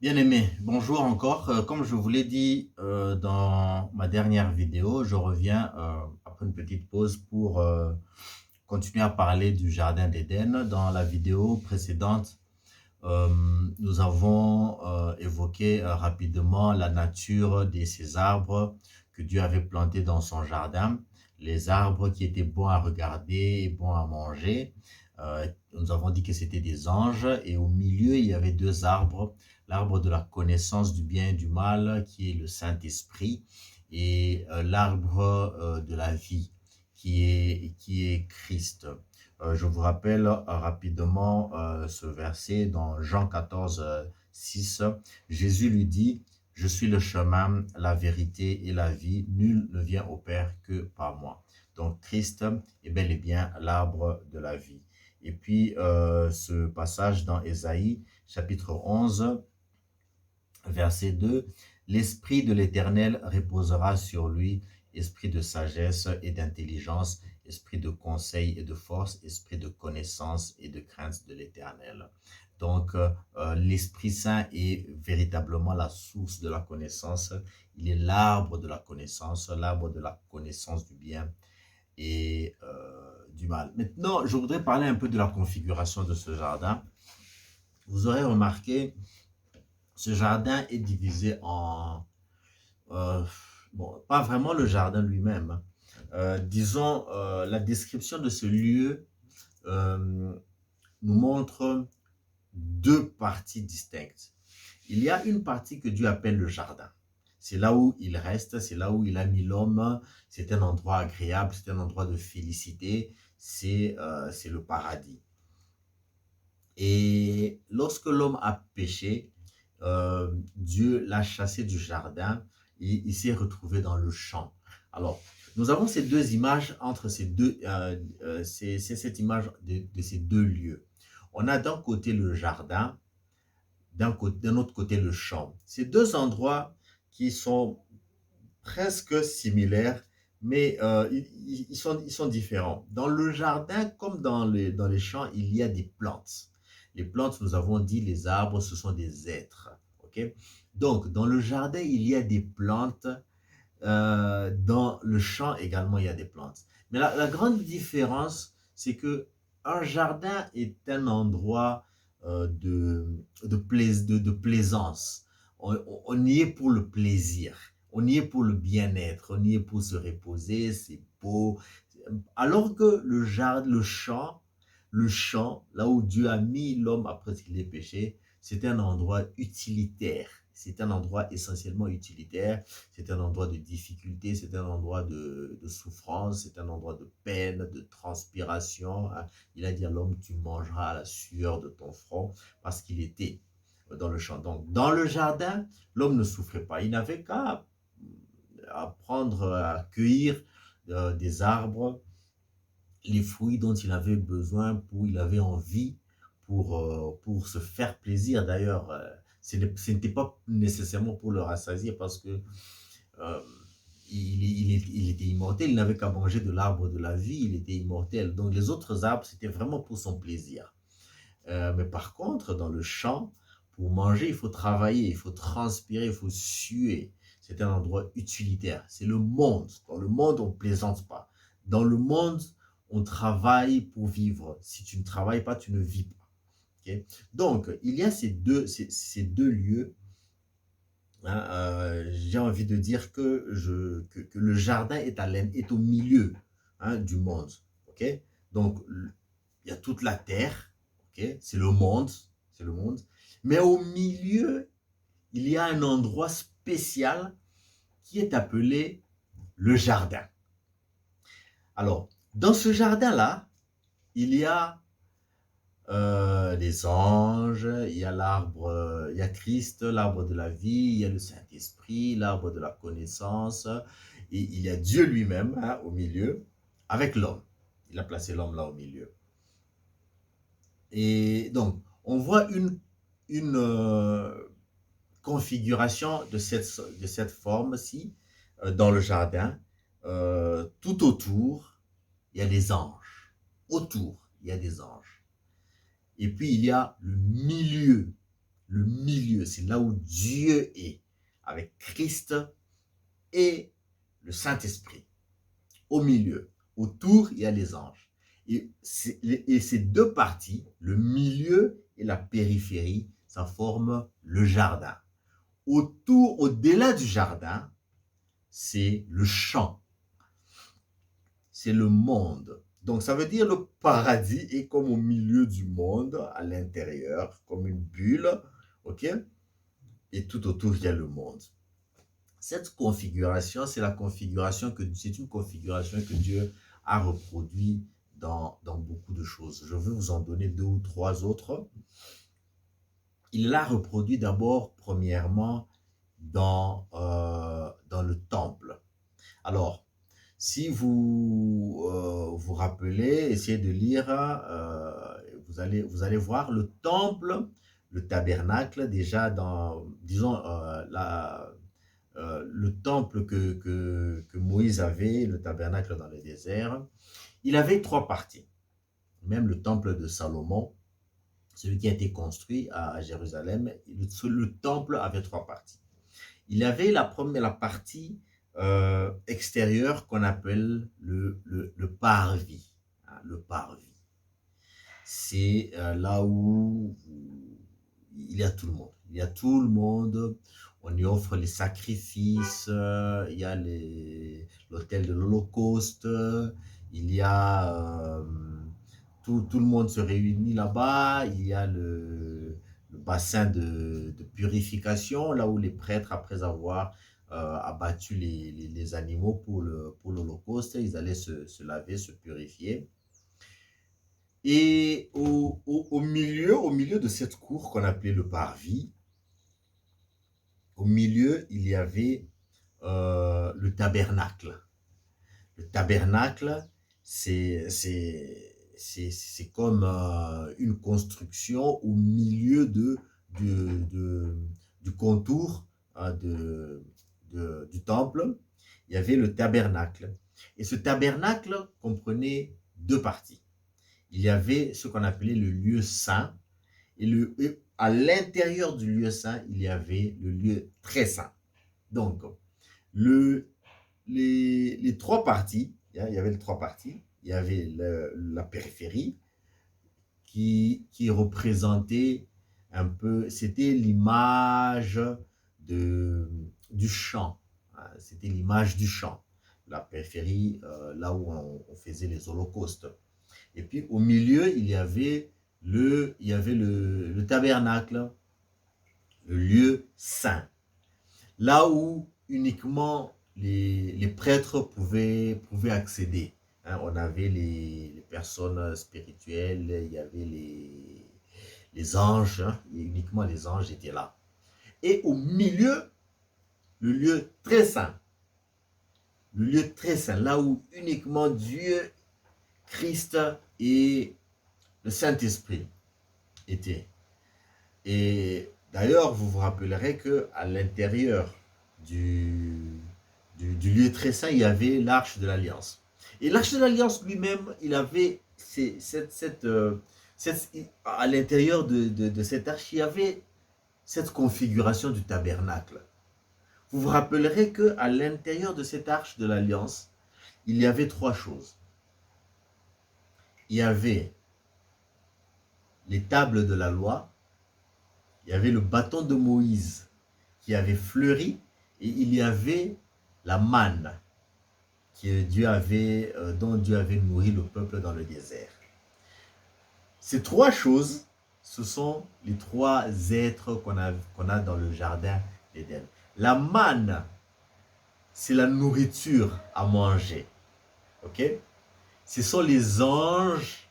Bien-aimé, bonjour encore. Comme je vous l'ai dit dans ma dernière vidéo, je reviens après une petite pause pour continuer à parler du Jardin d'Éden. Dans la vidéo précédente, euh, nous avons évoqué rapidement la nature de ces arbres que Dieu avait plantés dans son jardin, les arbres qui étaient bons à regarder et bons à manger. Nous avons dit que c'était des anges et au milieu, il y avait deux arbres, l'arbre de la connaissance du bien et du mal qui est le Saint-Esprit et l'arbre de la vie qui est Christ. Je vous rappelle rapidement ce verset dans Jean 14, 6. Jésus lui dit, je suis le chemin, la vérité et la vie. Nul ne vient au Père que par moi. Donc Christ est bel et bien l'arbre de la vie. Et puis ce passage dans Ésaïe, chapitre 11, verset 2, l'Esprit de l'Éternel reposera sur lui, esprit de sagesse et d'intelligence, esprit de conseil et de force, esprit de connaissance et de crainte de l'Éternel. Donc, l'Esprit Saint est véritablement la source de la connaissance. Il est l'arbre de la connaissance du bien et du mal. Maintenant, je voudrais parler un peu de la configuration de ce jardin. Vous aurez remarqué, ce jardin est divisé en bon, pas vraiment le jardin lui-même, hein. Disons, la description de ce lieu euh, nous montre deux parties distinctes. Il y a une partie que Dieu appelle le jardin. C'est là où il reste, c'est là où il a mis l'homme. C'est un endroit agréable, c'est un endroit de félicité, c'est le paradis. Et lorsque l'homme a péché, Dieu l'a chassé du jardin et il s'est retrouvé dans le champ. Alors, nous avons ces deux images entre ces deux, c'est cette image de ces deux lieux. On a d'un côté le jardin, d'un autre côté le champ. Ces deux endroits qui sont presque similaires, mais ils sont différents. Dans le jardin, comme dans les champs, il y a des plantes. Les plantes, nous avons dit, les arbres, ce sont des êtres. Okay. Donc, dans le jardin, il y a des plantes. Dans le champ également, il y a des plantes. Mais la grande différence, c'est que un jardin est un endroit de plaisance. On y est pour le plaisir. On y est pour le bien-être. On y est pour se reposer. C'est beau. Alors que le champ, là où Dieu a mis l'homme après qu'il ait péché, c'est un endroit utilitaire. C'est un endroit essentiellement utilitaire. C'est un endroit de difficulté, c'est un endroit de souffrance, c'est un endroit de peine, de transpiration, hein. Il a dit à l'homme, tu mangeras à la sueur de ton front, parce qu'il était dans le champ. Donc, dans le jardin, l'homme ne souffrait pas. Il n'avait qu'à apprendre à cueillir des arbres, les fruits dont il avait besoin, il avait envie pour se faire plaisir. D'ailleurs, ce n'était pas nécessairement pour le rassasier parce que euh, il était immortel, il n'avait qu'à manger de l'arbre de la vie, il était immortel. Donc les autres arbres, c'était vraiment pour son plaisir. Mais par contre, dans le champ, pour manger, il faut travailler, il faut transpirer, il faut suer. C'est un endroit utilitaire. C'est le monde. Dans le monde, on ne plaisante pas. Dans le monde, on travaille pour vivre. Si tu ne travailles pas, tu ne vis pas. Okay. Donc, il y a ces deux lieux, hein, j'ai envie de dire que le jardin est au milieu, hein, du monde. Okay. Donc, il y a toute la terre, okay, c'est le monde. Mais au milieu, il y a un endroit spécial qui est appelé le jardin. Alors, dans ce jardin-là, il y a les anges, il y a l'arbre, il y a Christ, l'arbre de la vie, il y a le Saint-Esprit, l'arbre de la connaissance, et il y a Dieu lui-même, hein, au milieu, avec l'homme. Il a placé l'homme là au milieu. Et donc, on voit une configuration de cette forme-ci dans le jardin. Tout autour, il y a des anges. Autour, il y a des anges. Et puis, il y a le milieu. le milieu, c'est là où Dieu est, avec Christ et le Saint-Esprit. Au milieu, autour, il y a les anges. Et ces deux parties, le milieu et la périphérie, ça forme le jardin. Autour, au-delà du jardin, c'est le champ, c'est le monde. Donc, ça veut dire le paradis est comme au milieu du monde, à l'intérieur, comme une bulle, ok? Et tout autour, il y a le monde. Cette configuration, c'est une configuration que Dieu a reproduite dans beaucoup de choses. Je vais vous en donner 2 ou 3 autres. Il l'a reproduit d'abord, premièrement, dans le temple. Alors, si vous vous rappelez, essayez de lire, vous allez voir le temple, le tabernacle, déjà dans, disons, le temple que Moïse avait, le tabernacle dans le désert, il avait 3 parties. Même le temple de Salomon, celui qui a été construit à Jérusalem, le temple avait 3 parties. Il y avait la partie extérieure qu'on appelle le parvis. Hein, le parvis. C'est là où il y a tout le monde. Il y a tout le monde. On y offre les sacrifices. Il y a l'autel de l'Holocauste. Il y a tout le monde se réunit là-bas. Il y a le bassin de purification, là où les prêtres, après avoir abattu les animaux pour l'Holocauste, ils allaient se laver, se purifier. Et au milieu de cette cour qu'on appelait le parvis, au milieu, il y avait le tabernacle. Le tabernacle, c'est comme une construction au milieu du contour du temple. Il y avait le tabernacle. Et ce tabernacle comprenait 2 parties. Il y avait ce qu'on appelait le lieu saint. Et à l'intérieur du lieu saint, il y avait le lieu très saint. Donc, les 3 parties, il y avait les 3 parties. Il y avait la périphérie qui représentait un peu, c'était l'image du champ. C'était l'image du champ. La périphérie, là où on faisait les holocaustes. Et puis au milieu, il y avait le tabernacle, le lieu saint. Là où uniquement les prêtres pouvaient accéder. Hein, on avait les personnes spirituelles, il y avait les anges, hein, et uniquement les anges étaient là. Et au milieu, le lieu très saint. Le lieu très saint, là où uniquement Dieu, Christ et le Saint-Esprit étaient. Et d'ailleurs, vous vous rappellerez qu'à l'intérieur du lieu très saint, il y avait l'arche de l'Alliance. Et l'arche de l'Alliance lui-même, il avait à l'intérieur de cette arche, il y avait cette configuration du tabernacle. Vous vous rappellerez qu'à l'intérieur de cette arche de l'Alliance, il y avait 3 choses. Il y avait les tables de la loi, il y avait le bâton de Moïse qui avait fleuri, et il y avait la manne dont Dieu avait nourri le peuple dans le désert. Ces 3 choses, ce sont les 3 êtres qu'on a dans le jardin d'Éden. La manne, c'est la nourriture à manger. Ok? Ce sont les anges,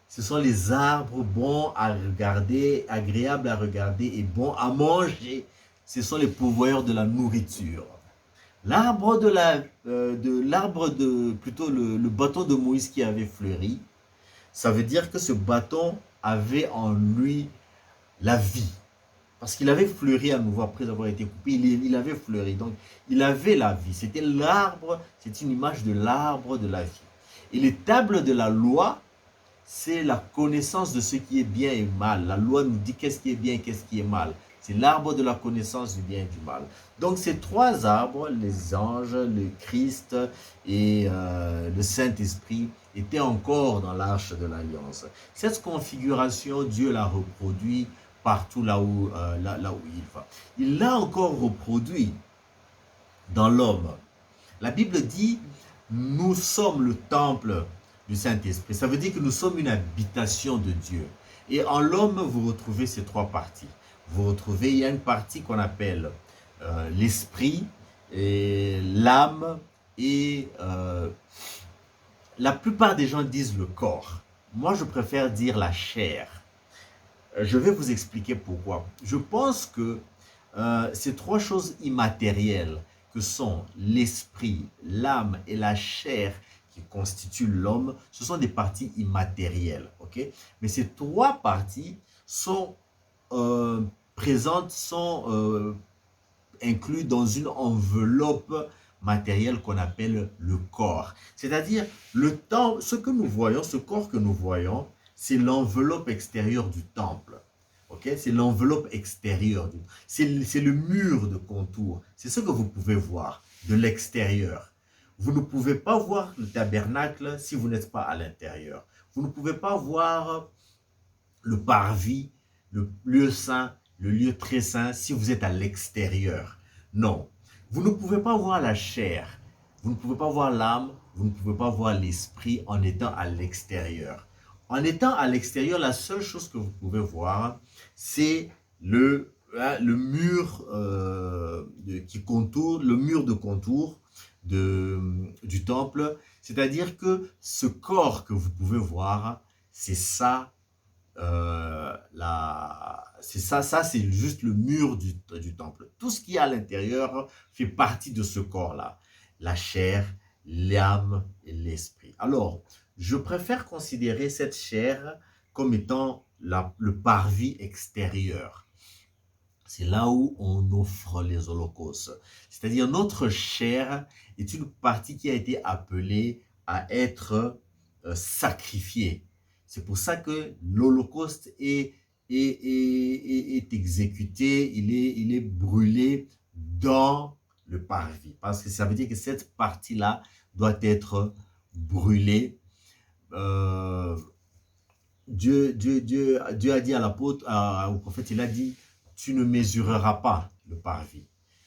ce sont les arbres bons à regarder, agréables à regarder et bons à manger. Ce sont les pourvoyeurs de la nourriture. Plutôt le bâton de Moïse qui avait fleuri, ça veut dire que ce bâton avait en lui la vie. Parce qu'il avait fleuri à nouveau après avoir été coupé, il avait fleuri. Donc, il avait la vie. C'était l'arbre, c'est une image de l'arbre de la vie. Et les tables de la loi, c'est la connaissance de ce qui est bien et mal. La loi nous dit qu'est-ce qui est bien et qu'est-ce qui est mal. C'est l'arbre de la connaissance du bien et du mal. Donc ces trois arbres, les anges, le Christ et le Saint-Esprit, étaient encore dans l'arche de l'Alliance. Cette configuration, Dieu l'a reproduit partout là où il va. Il l'a encore reproduit dans l'homme. La Bible dit, nous sommes le temple du Saint-Esprit. Ça veut dire que nous sommes une habitation de Dieu. Et en l'homme, vous retrouvez ces trois parties. Vous retrouvez, il y a une partie qu'on appelle l'esprit, l'âme et la plupart des gens disent le corps. Moi, je préfère dire la chair. Je vais vous expliquer pourquoi. Je pense que ces trois choses immatérielles que sont l'esprit, l'âme et la chair qui constituent l'homme, ce sont des parties immatérielles. Okay? Mais ces trois parties sont présentes, sont incluses dans une enveloppe matérielle qu'on appelle le corps. C'est-à-dire, ce que nous voyons, ce corps que nous voyons, c'est l'enveloppe extérieure du temple. Okay? C'est l'enveloppe extérieure. C'est le mur de contour. C'est ce que vous pouvez voir de l'extérieur. Vous ne pouvez pas voir le tabernacle si vous n'êtes pas à l'intérieur. Vous ne pouvez pas voir le parvis, le lieu saint, le lieu très saint si vous êtes à l'extérieur. Non. Vous ne pouvez pas voir la chair. Vous ne pouvez pas voir l'âme. Vous ne pouvez pas voir l'esprit en étant à l'extérieur. En étant à l'extérieur, la seule chose que vous pouvez voir, c'est le mur qui contourne, le mur de contour du temple. C'est-à-dire que ce corps que vous pouvez voir, c'est ça, c'est juste le mur du temple. Tout ce qui est à l'intérieur fait partie de ce corps-là. La chair, l'âme et l'esprit. Alors, je préfère considérer cette chair comme étant le parvis extérieur. C'est là où on offre les holocaustes. C'est-à-dire notre chair est une partie qui a été appelée à être sacrifiée. C'est pour ça que l'holocauste est exécuté, il est brûlé dans le parvis. Parce que ça veut dire que cette partie-là doit être brûlée. Dieu a dit à l'apôtre, au prophète, il a dit, tu ne mesureras pas le parvis.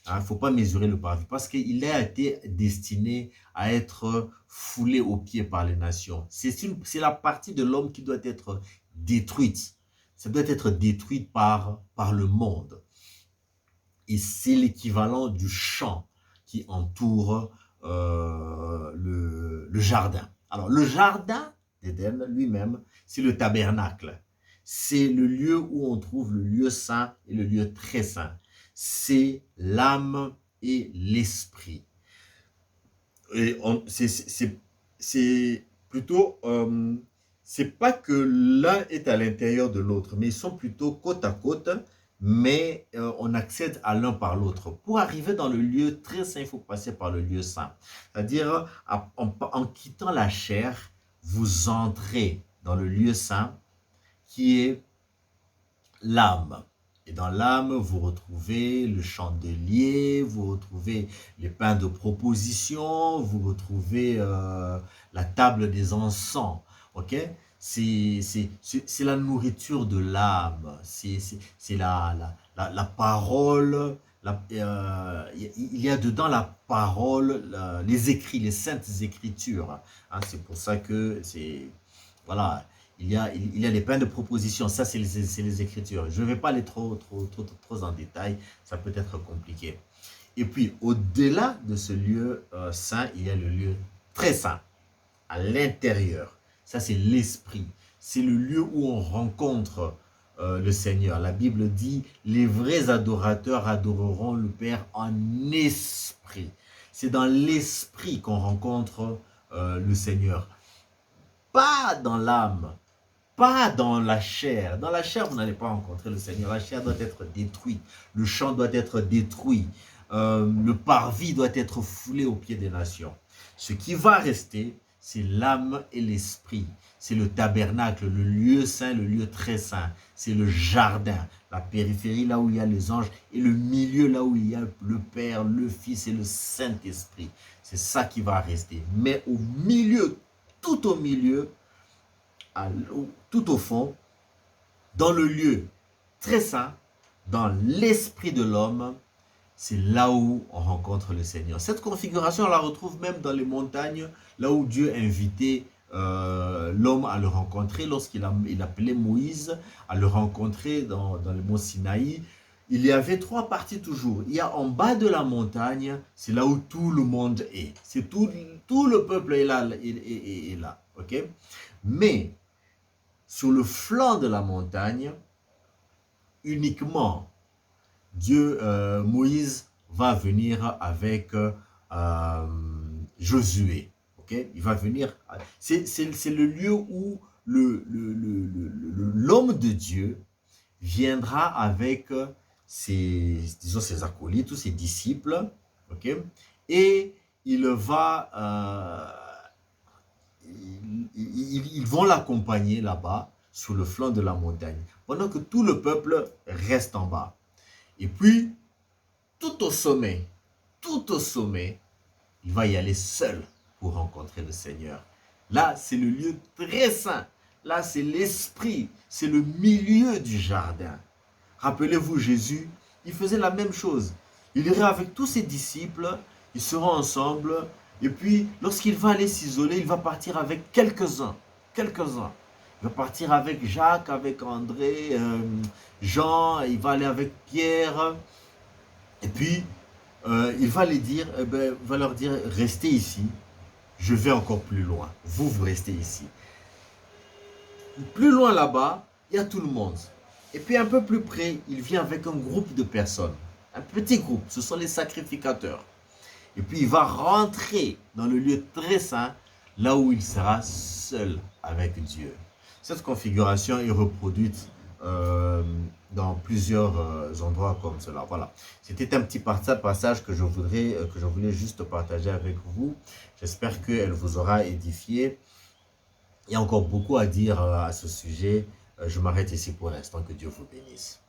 Il ne faut pas mesurer le parvis parce qu'il a été destiné à être foulé aux pieds par les nations. C'est la partie de l'homme qui doit être détruite. Ça doit être détruite par le monde. Et c'est l'équivalent du champ qui entoure le jardin. Alors, le jardin d'Éden lui-même, c'est le tabernacle. C'est le lieu où on trouve le lieu saint et le lieu très saint. C'est l'âme et l'esprit. Et c'est plutôt, c'est pas que l'un est à l'intérieur de l'autre, mais ils sont plutôt côte à côte, mais on accède à l'un par l'autre. Pour arriver dans le lieu très saint, il faut passer par le lieu saint. C'est-à-dire, en quittant la chair, vous entrez dans le lieu saint qui est l'âme. Et dans l'âme, vous retrouvez le chandelier, vous retrouvez les pains de proposition, vous retrouvez la table des encens. Okay? C'est la nourriture de l'âme, c'est la parole. Il y a dedans la parole, les écrits, les saintes écritures. Hein, c'est pour ça que voilà, il y a les pains de proposition, ça c'est les écritures. Je ne vais pas aller trop en détail, ça peut être compliqué. Et puis au-delà de ce lieu saint, il y a le lieu très saint, à l'intérieur. Ça c'est l'esprit, c'est le lieu où on rencontre le Seigneur. La Bible dit, les vrais adorateurs adoreront le Père en esprit. C'est dans l'esprit qu'on rencontre le Seigneur. Pas dans l'âme, pas dans la chair. Dans la chair, vous n'allez pas rencontrer le Seigneur. La chair doit être détruite. Le champ doit être détruit. Le parvis doit être foulé aux pieds des nations. Ce qui va rester, c'est l'âme et l'esprit. C'est le tabernacle, le lieu saint, le lieu très saint. C'est le jardin, la périphérie là où il y a les anges et le milieu là où il y a le Père, le Fils et le Saint-Esprit. C'est ça qui va rester. Mais au milieu, tout au milieu, tout au fond, dans le lieu très saint, dans l'esprit de l'homme, c'est là où on rencontre le Seigneur. Cette configuration, on la retrouve même dans les montagnes, là où Dieu invitait l'homme à le rencontrer, lorsqu'il appelait Moïse à le rencontrer dans le mont Sinaï. Il y avait trois parties toujours. Il y a en bas de la montagne, c'est là où tout le monde est. C'est tout le peuple est là, est là, ok? Mais sur le flanc de la montagne, uniquement Moïse va venir avec Josué. Okay? Il va venir. C'est le lieu où l'homme de Dieu viendra avec ses acolytes, tous ses disciples. Okay? Et il va. Ils vont l'accompagner là-bas, sur le flanc de la montagne, pendant que tout le peuple reste en bas. Et puis, tout au sommet, il va y aller seul pour rencontrer le Seigneur. Là, c'est le lieu très saint. Là, c'est l'esprit, c'est le milieu du jardin. Rappelez-vous, Jésus, il faisait la même chose. Il irait avec tous ses disciples, ils seront ensemble, et puis, lorsqu'il va aller s'isoler, il va partir avec quelques-uns. Il va partir avec Jacques, avec André, Jean, il va aller avec Pierre. Et puis, il va leur dire, restez ici, je vais encore plus loin. Vous restez ici. Plus loin là-bas, il y a tout le monde. Et puis un peu plus près, il vient avec un groupe de personnes. Un petit groupe, ce sont les sacrificateurs. Et puis il va rentrer dans le lieu très saint, là où il sera seul avec Dieu. Cette configuration est reproduite dans plusieurs endroits comme cela. Voilà. C'était un petit passage que je voulais juste partager avec vous. J'espère qu'elle vous aura édifié. Il y a encore beaucoup à dire à ce sujet. Je m'arrête ici pour l'instant. Que Dieu vous bénisse.